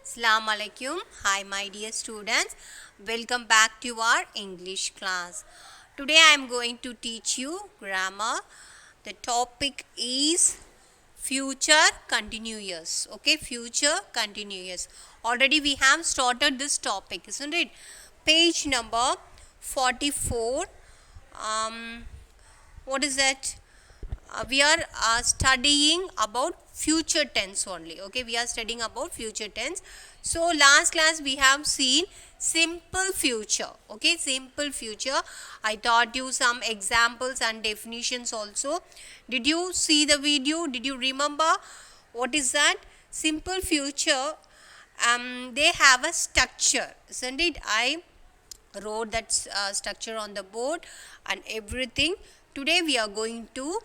Assalamu alaikum. Hi my dear students. Welcome back to our English class. Today I am going to teach you grammar. The topic is future continuous. Okay, future continuous. Already we have started this topic, isn't it? Page number 44. What is that? We are studying about future tense only. Okay, we are studying about future tense. So last class we have seen simple future. Okay, simple future. I taught you some examples and definitions also. Did you see the video? Did you remember what is that? Simple future, they have a structure, isn't it? I wrote that structure on the board and everything. Today we are going to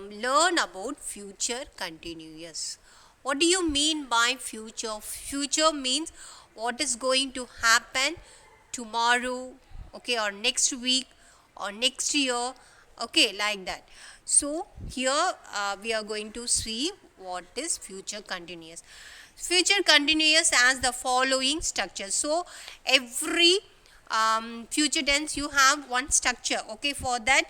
learn about future continuous. What do you mean by future? Future means what is going to happen tomorrow, okay, or next week or next year, okay, like that. So here we are going to see what is future continuous. Future continuous has the following structure. So every future tense you have one structure. Okay, for that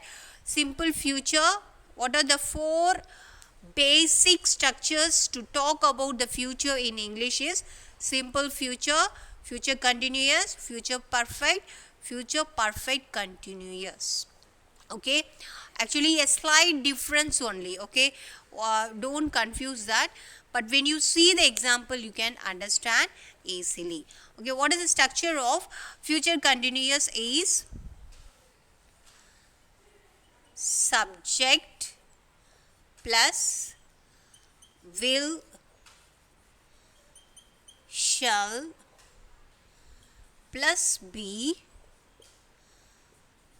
simple future, what are the four basic structures to talk about the future in English is simple future, future continuous, future perfect continuous. Okay, actually a slight difference only. Okay, don't confuse that, but when you see the example you can understand easily. Okay, what is the structure of future continuous is subject plus will, shall plus be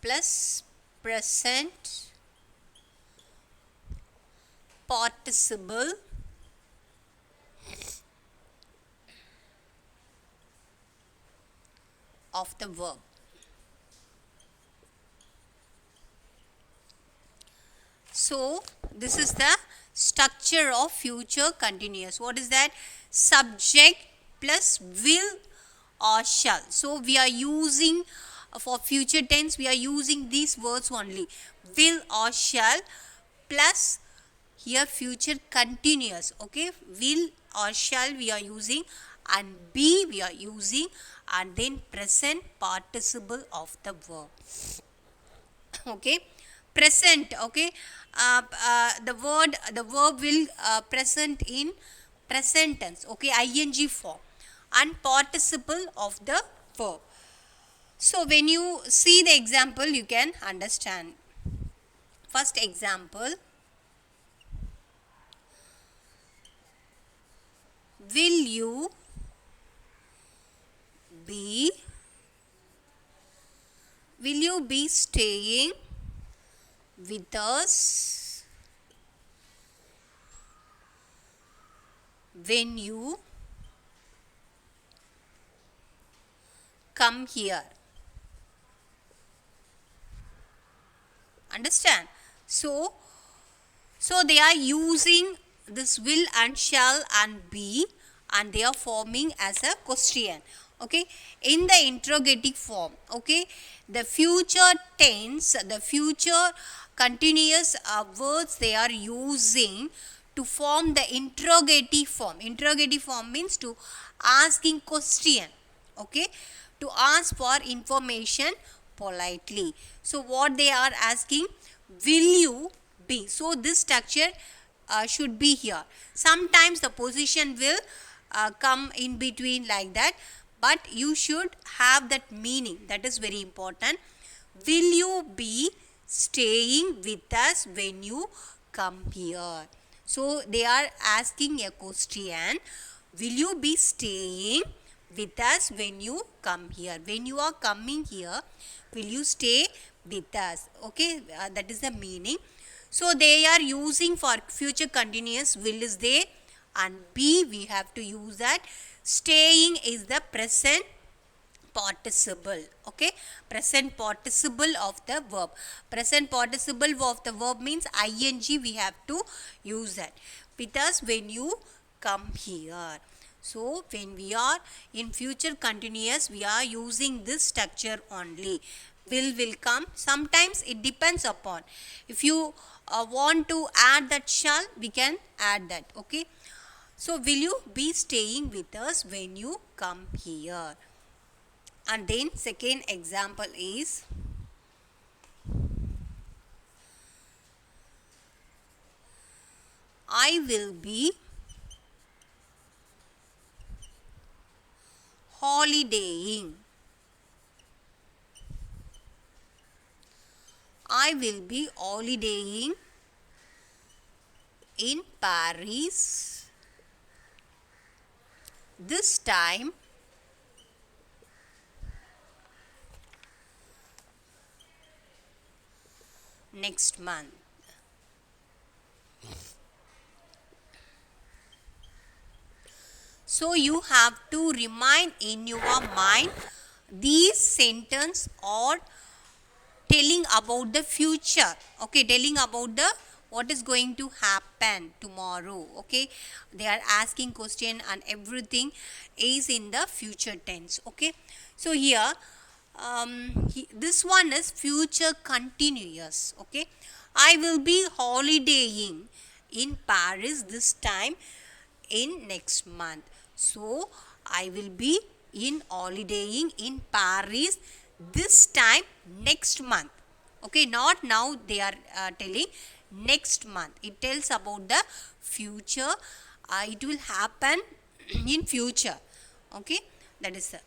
plus present participle of the verb. So this is the structure of future continuous. What is that? Subject plus will or shall. So we are using for future tense, we are using these words only, will or shall, plus here future continuous. Okay, will or shall we are using, and be we are using, and then present participle of the verb. Okay, present. Okay, the verb will present in present tense. Okay, ing form and participle of the verb. So when you see the example you can understand. First example, will you be staying with us when you come here? Understand? So they are using this will and shall and be, and they are forming as a question. Okay, in the interrogative form. Okay, the future tense, the future continuous words they are using to form the interrogative form. Interrogative form means to asking question. Okay, to ask for information politely. So what they are asking, will you be? So this structure should be here. Sometimes the position will come in between like that, but you should have that meaning. That is very important. Will you be staying with us when you come here? So they are asking a question. Will you be staying with us when you come here? When you are coming here, will you stay with us? Okay, that is the meaning. So they are using for future continuous, will is there, and be we have to use that. Staying is the present participle. Okay, present participle of the verb. Present participle of the verb means ing we have to use that. With us when you come here. So when we are in future continuous, we are using this structure only. Will come. Sometimes it depends upon. If you want to add that shall, we can add that. Okay. So will you be staying with us when you come here? And then second example is, I will be holidaying. I will be holidaying in Paris this time next month. So you have to remind in your mind these sentence or telling about the future. Okay, telling about the what is going to happen tomorrow. Okay, they are asking question and everything is in the future tense. Okay, so here this one is future continuous. Okay, I will be holidaying in Paris this time in next month. So I will be in holidaying in Paris this time next month. Okay, not now, they are telling next month. It tells about the future. It will happen in future. Okay, that is the.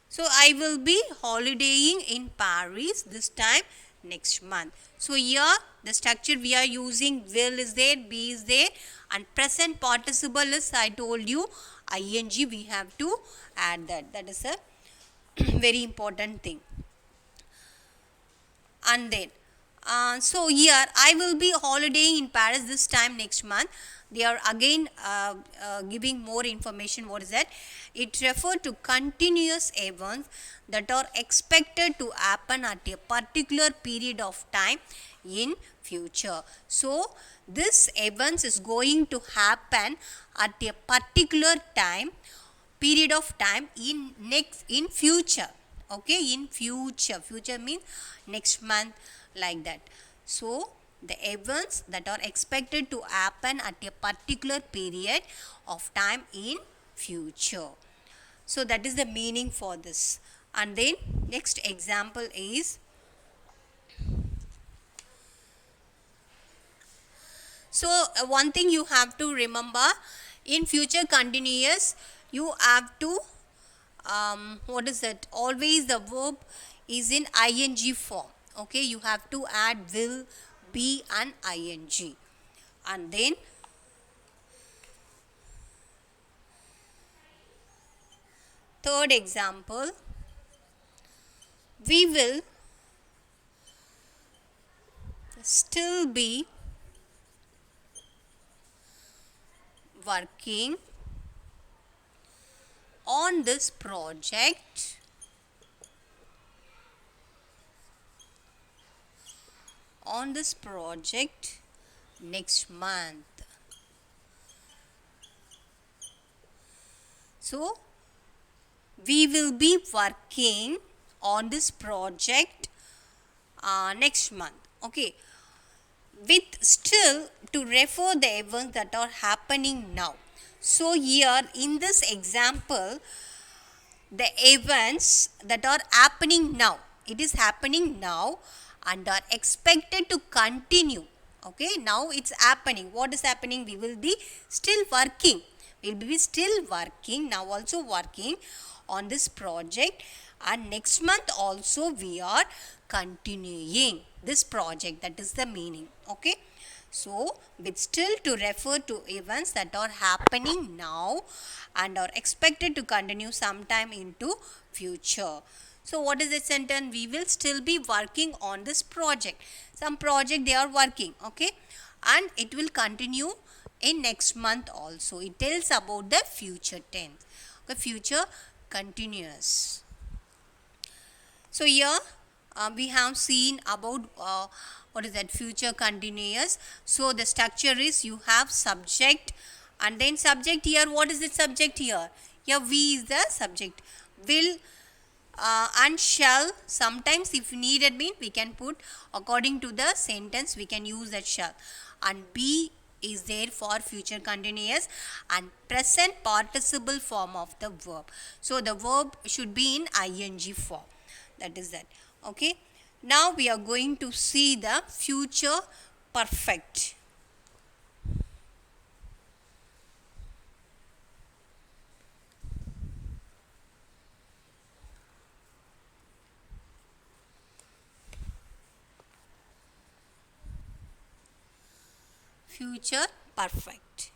So I will be holidaying in Paris this time next month. So here the structure we are using, will is there, be is there, and present participle is, I told you, ing we have to add that. That is a very important thing. And then so here I will be holidaying in Paris this time next month. They are again giving more information. What is that? It refers to continuous events that are expected to happen at a particular period of time in future. So this events is going to happen at a particular period of time in future. Okay, in future means next month, like that. So the events that are expected to happen at a particular period of time in future. So that is the meaning for this. And then next example is, so one thing you have to remember, in future continuous you have to what is that, always the verb is in ing form. Okay, you have to add will, be and ing. And then third example, we will still be working on this project next month. So we will be working on this project next month. Okay, with still to refer the events that are happening now. So here in this example, the events that are happening now, it is happening now and are expected to continue. Okay, now it's happening. What is happening? We will be still working. We will be still working, now also working on this project, and next month also we are continuing this project. That is the meaning. Okay, so with still to refer to events that are happening now and are expected to continue sometime into future. So what is the sentence? We will still be working on this project. Some project they are working. Okay, and it will continue in next month also. It tells about the future tense. Okay, future continuous. So here we have seen about what is that, future continuous. So the structure is, you have subject, and then subject here, what is the subject here? Here we is the subject. Will and shall, sometimes if needed mean we can put according to the sentence, we can use that shall. And be is there for future continuous and present participle form of the verb. So the verb should be in ing form. That is that. Okay. Now we are going to see the future perfect. Future perfect.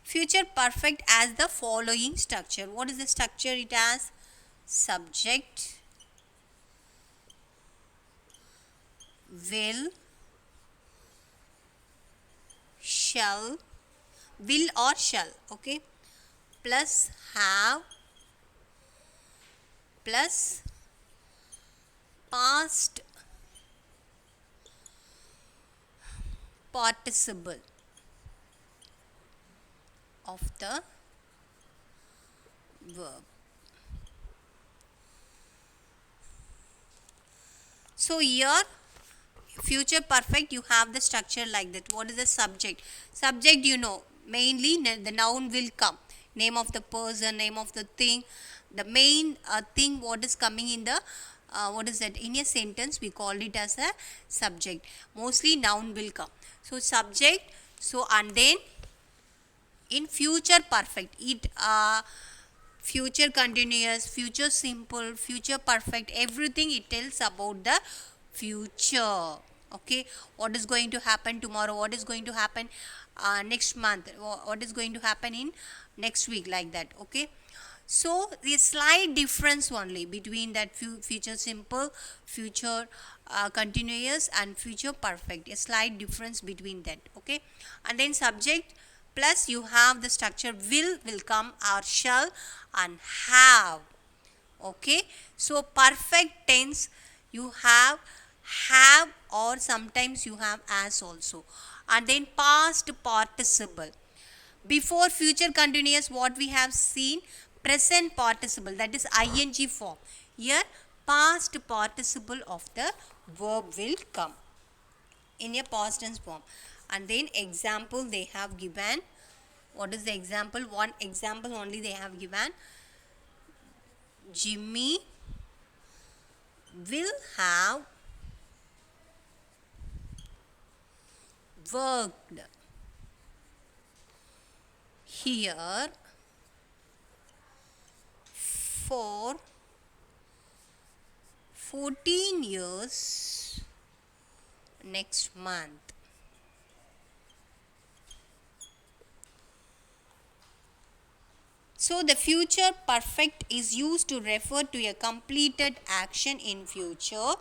Future perfect as the following structure. What is the structure? It has subject, will, shall, will or shall, okay, plus have, plus past participle of the verb. So here future perfect, you have the structure like that. What is the subject? Subject, you know, mainly the noun will come, name of the person, name of the thing, the main thing what is coming in the what is that, in a sentence we call it as a subject. Mostly noun will come. So subject. So and then in future perfect, it future continuous, future simple, future perfect, everything it tells about the future. Okay, what is going to happen tomorrow, what is going to happen next month, what is going to happen in next week, like that. Okay, so the slight difference only between that future simple, future continuous and future perfect, a slight difference between that. Okay, and then subject plus you have the structure will come, or shall and have. Okay, so perfect tense you have or sometimes you have as also. And then past participle, before future continuous what we have seen, present participle, that is ing form. Here past participle of the verb will come in a past tense form. And then example they have given. What is the example? One example only they have given. Jimmy will have worked here for 14 years next month. So the future perfect is used to refer to a completed action in future.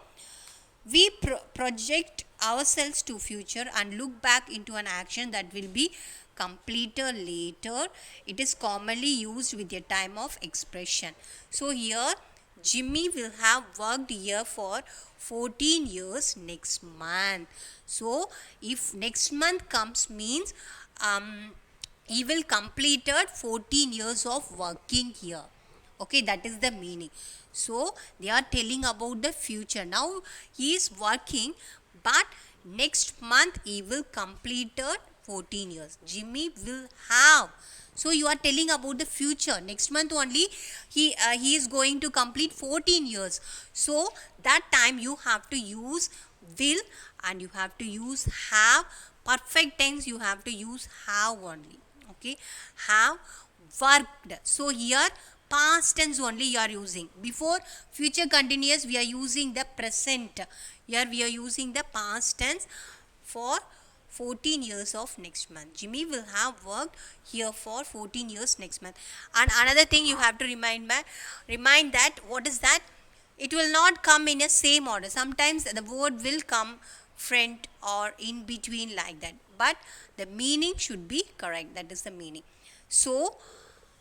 We project ourselves to future and look back into an action that will be completed later. It is commonly used with a time of expression. So here Jimmy will have worked here for 14 years next month. So if next month comes means he will completed 14 years of working here. Okay, that is the meaning. So they are telling about the future. Now he is working, but next month he will completed 14 years. Jimmy will have. So you are telling about the future. Next month only he is going to complete 14 years. So that time you have to use will and you have to use have. Perfect tense you have to use have only. Okay, have worked. So here past tense only you are using. Before future continuous we are using the present. Here we are using the past tense for 14 years of next month. Jimmy will have worked here for 14 years next month. And another thing you have to remind that what is that? It will not come in a same order. Sometimes the word will come front or in between, like that, but the meaning should be correct. That is the meaning. So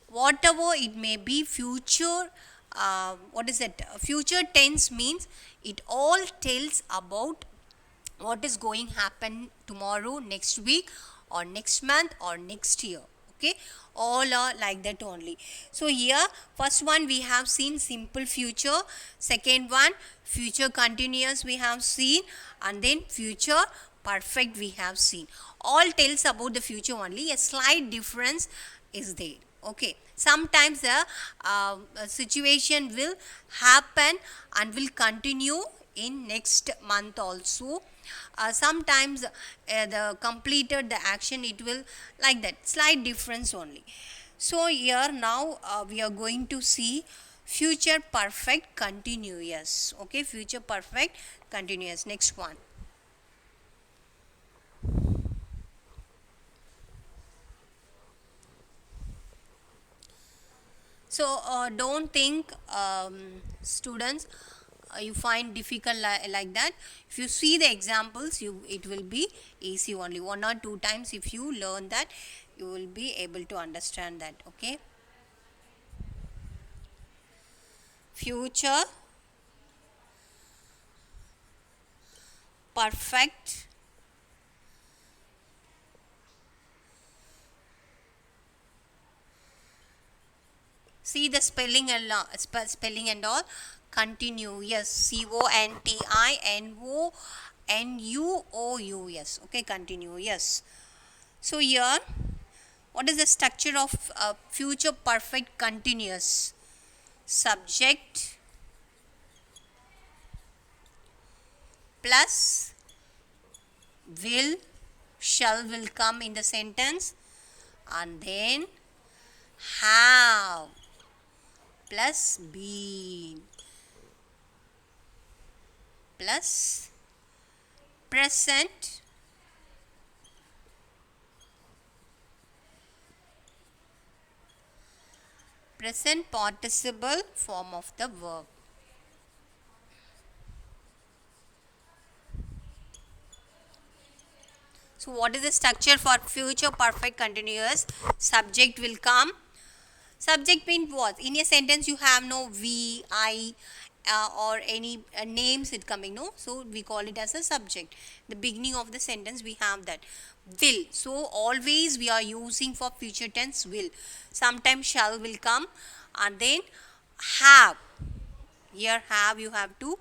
whatever it may be, future what is it, future tense means it all tells about what is going happen tomorrow, next week or next month or next year. Okay, all are like that only. So here first one we have seen simple future, second one future continuous we have seen, and then future perfect we have seen. All tells about the future only, a slight difference is there. Okay, sometimes the situation will happen and will continue in next month also. Sometimes the completed the action, it will like that, slight difference only. So here now we are going to see future perfect continuous. Okay, future perfect continuous, next one. So don't think students you find difficult like that. If you see the examples, it will be easy only. One or two times if you learn that, you will be able to understand that. Okay, future perfect see the spelling and spelling and all. Continuous, continuous. Okay, continuous. So here, what is the structure of future perfect continuous? Subject plus will, shall will come in the sentence, and then have plus been plus present participle form of the verb. So what is the structure for future perfect continuous? Subject will come. Subject means what? In a sentence you have no we, I, or any names it coming, no? So we call it as a subject. The beginning of the sentence we have that. Will. So always we are using for future tense will. Sometimes shall will come, and then have. Here have you have to.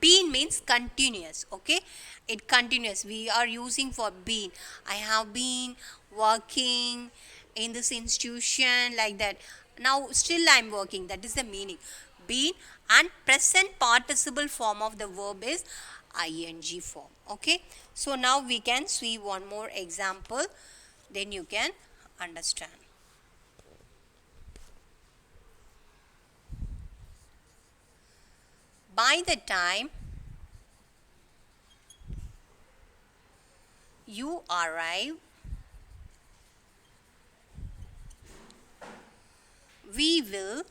Been means continuous. Okay, it continuous we are using for been. I have been working in this institution, like that. Now still I am working, that is the meaning. Been. And present participle form of the verb is ing form. Okay, so now we can see one more example, then you can understand. By the time you arrive, we will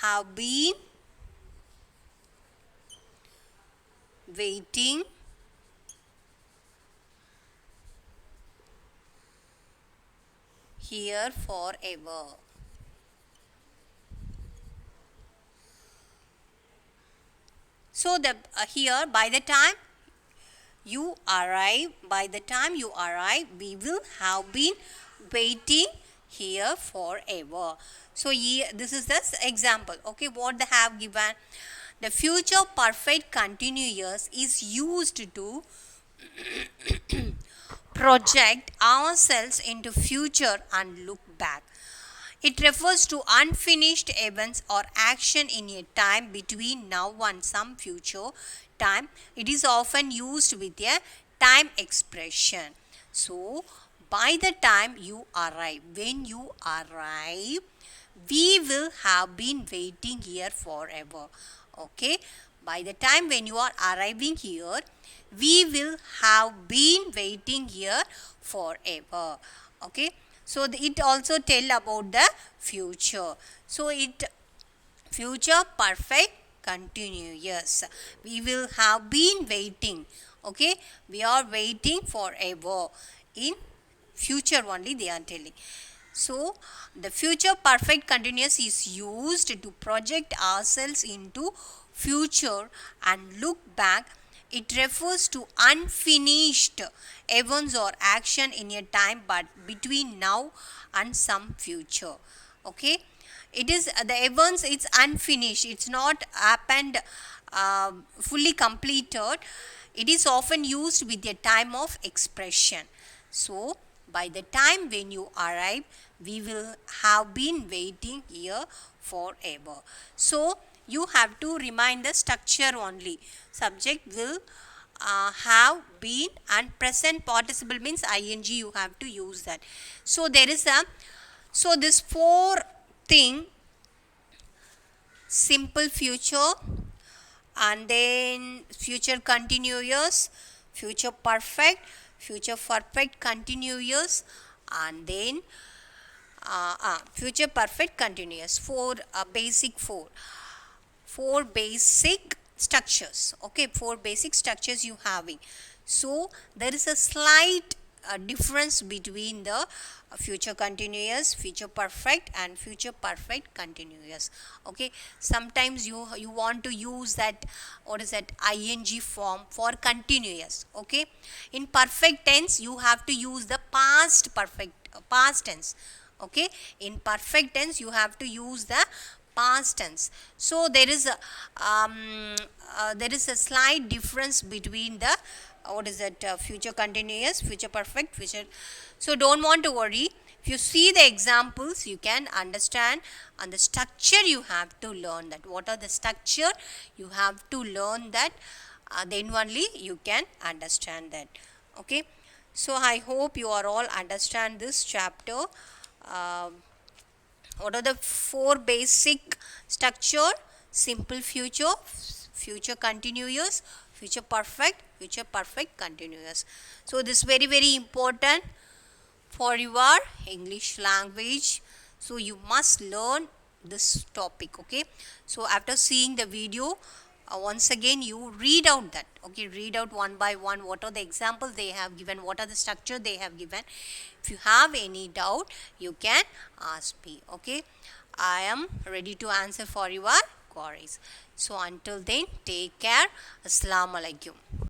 have been waiting here forever. So the here by the time you arrive, we will have been waiting here forever. So this is the example. Okay, what they have given. The future perfect continuous is used to project ourselves into future and look back. It refers to unfinished events or action in a time between now and some future time. It is often used with a time expression. So, by the time you arrive, when you arrive, we will have been waiting here forever. Okay, by the time when you are arriving here, we will have been waiting here forever. Okay, so it also tell about the future. So it future perfect continuous, we will have been waiting. Okay, we are waiting forever. In future only they are telling. So the future perfect continuous is used to project ourselves into future and look back. it refers to unfinished events or action in a time but between now and some future. Okay, it is the events, it's unfinished, it's not happened, fully completed. It is often used with a time of expression. So by the time when you arrive, we will have been waiting here forever. So you have to remind the structure only. Subject will have been, and present participle means ing, you have to use that. So there is a, so this four thing: simple future, and then future continuous, future perfect continuous, and then future perfect continuous. Four basic structures. Okay, four basic structures you having. So there is a slight difference between the future continuous, future perfect, and future perfect continuous. Okay, sometimes you want to use that, what is that, ing form for continuous. Okay, in perfect tense you have to use the past tense. Okay, in perfect tense you have to use the past tense. So there is a slight difference between the what is that, future continuous, future perfect, future. So don't want to worry, if you see the examples you can understand, and the structure you have to learn that, what are the structure you have to learn that, then only you can understand that. Okay, so I hope you are all understand this chapter. uh, what are the four basic structure: simple future, future continuous, future perfect continuous. So this very very important for your English language. So you must learn this topic. Okay, so after seeing the video, once again you read out that. Okay, read out one by one what are the examples they have given, what are the structure they have given. If you have any doubt you can ask me. Okay, I am ready to answer for your queries. So until then, take care. Assalamu alaikum.